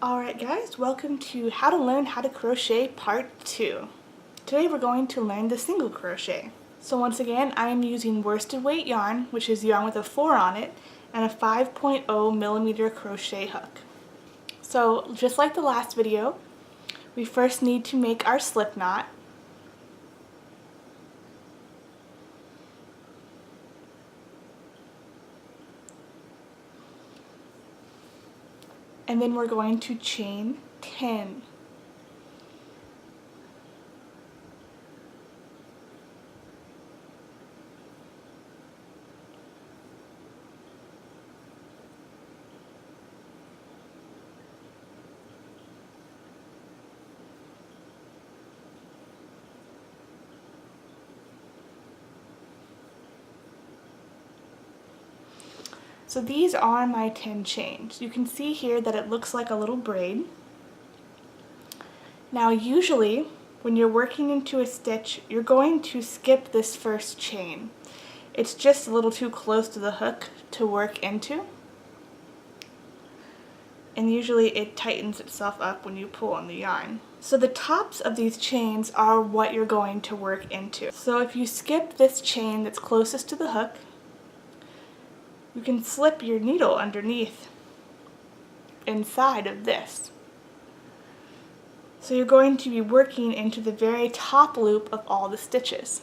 Alright guys, welcome to How to Learn How to Crochet Part 2. Today we're going to learn the single crochet. So once again, I am using worsted weight yarn, which is yarn with a 4 on it, and a 5.0 millimeter crochet hook. So just like the last video, we first need to make our slip knot. And then we're going to chain 10. So these are my 10 chains. You can see here that it looks like a little braid. Now usually when you're working into a stitch, you're going to skip this first chain. It's just a little too close to the hook to work into. And usually it tightens itself up when you pull on the yarn. So the tops of these chains are what you're going to work into. So if you skip this chain that's closest to the hook, you can slip your needle underneath inside of this. So you're going to be working into the very top loop of all the stitches.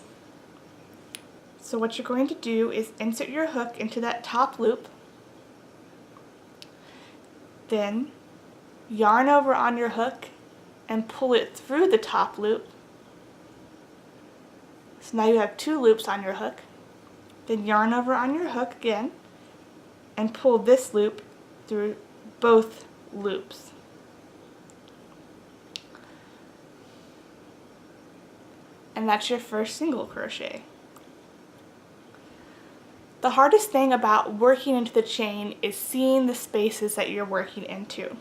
So what you're going to do is insert your hook into that top loop, then yarn over on your hook and pull it through the top loop. So now you have 2 loops on your hook. Then yarn over on your hook again and pull this loop through both loops. And that's your first single crochet. The hardest thing about working into the chain is seeing the spaces that you're working into.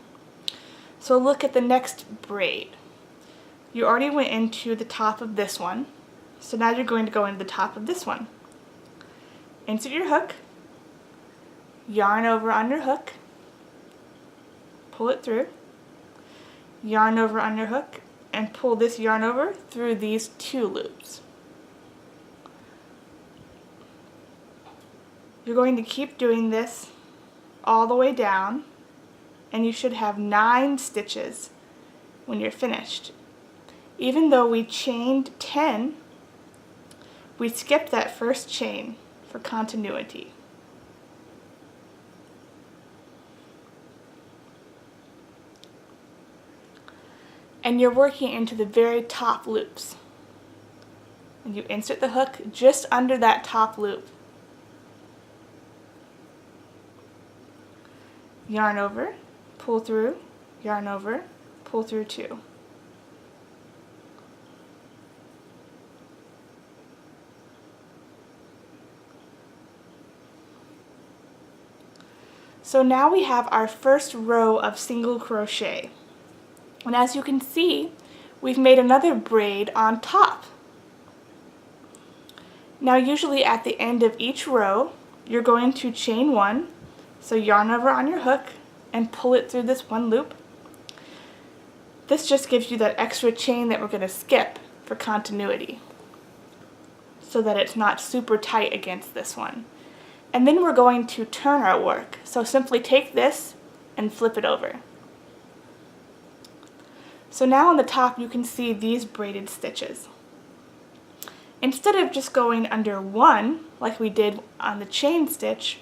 So look at the next braid. You already went into the top of this one, so now you're going to go into the top of this one. Insert your hook, yarn over on your hook, pull it through, yarn over on your hook, and pull this yarn over through these 2 loops. You're going to keep doing this all the way down, and you should have 9 stitches when you're finished. Even though we chained 10, we skipped that first chain for continuity. And you're working into the very top loops. And you insert the hook just under that top loop. Yarn over, pull through, yarn over, pull through 2. So now we have our first row of single crochet. And as you can see, we've made another braid on top. Now usually at the end of each row, you're going to chain 1, so yarn over on your hook and pull it through this 1 loop. This just gives you that extra chain that we're going to skip for continuity, so that it's not super tight against this one. And then we're going to turn our work, so simply take this and flip it over. So now on the top you can see these braided stitches. Instead of just going under 1, like we did on the chain stitch,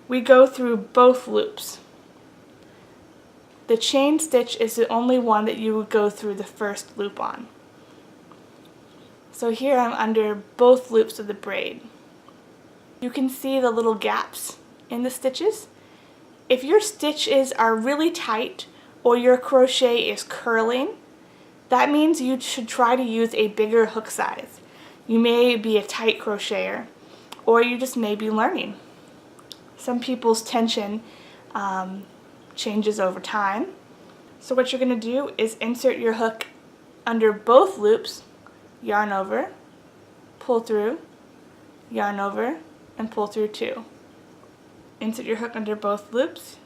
we go through both loops. The chain stitch is the only one that you would go through the first loop on. So here I'm under both loops of the braid. You can see the little gaps in the stitches. If your stitches are really tight or your crochet is curling, that means you should try to use a bigger hook size. You may be a tight crocheter, or you just may be learning. Some people's tension changes over time. So what you're going to do is insert your hook under both loops, yarn over, pull through, yarn over, and pull through 2. Insert your hook under both loops,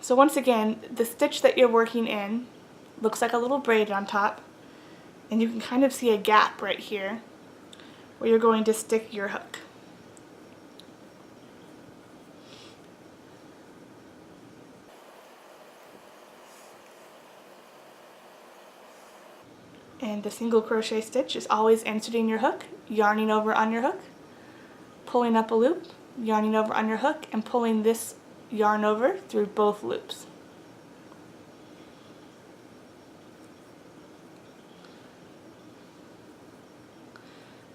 So once again, the stitch that you're working in looks like a little braid on top, and you can kind of see a gap right here where you're going to stick your hook. And the single crochet stitch is always inserting your hook, yarning over on your hook, pulling up a loop, yarning over on your hook, and pulling this yarn over through both loops.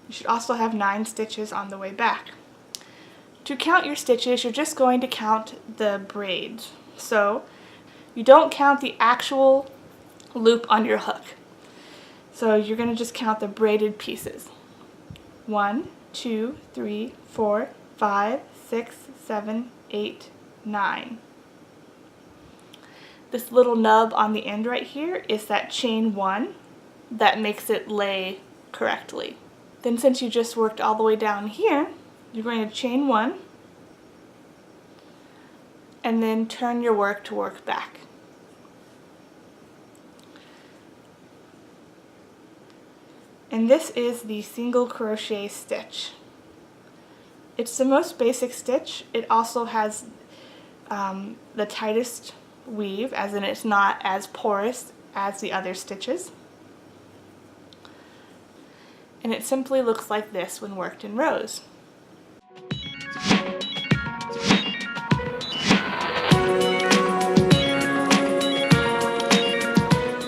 You should also have 9 stitches on the way back. To count your stitches, you're just going to count the braids. So you don't count the actual loop on your hook. So you're going to just count the braided pieces. 1, 2, 3, 4, 5, 6, 7, 8, 9. This little nub on the end right here is that chain 1 that makes it lay correctly. Then since you just worked all the way down here, you're going to chain 1 and then turn your work to work back. And this is the single crochet stitch. It's the most basic stitch. It also has the tightest weave, as in it's not as porous as the other stitches. And it simply looks like this when worked in rows.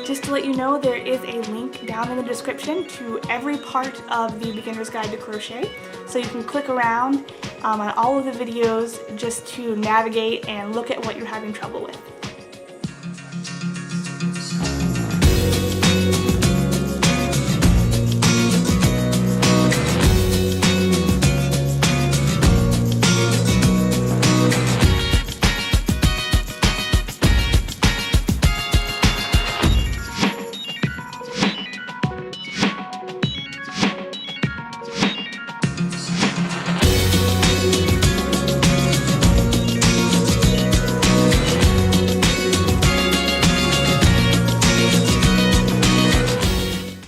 Just to let you know, there is a link down in the description to every part of the Beginner's Guide to Crochet, so you can click around on all of the videos just to navigate and look at what you're having trouble with.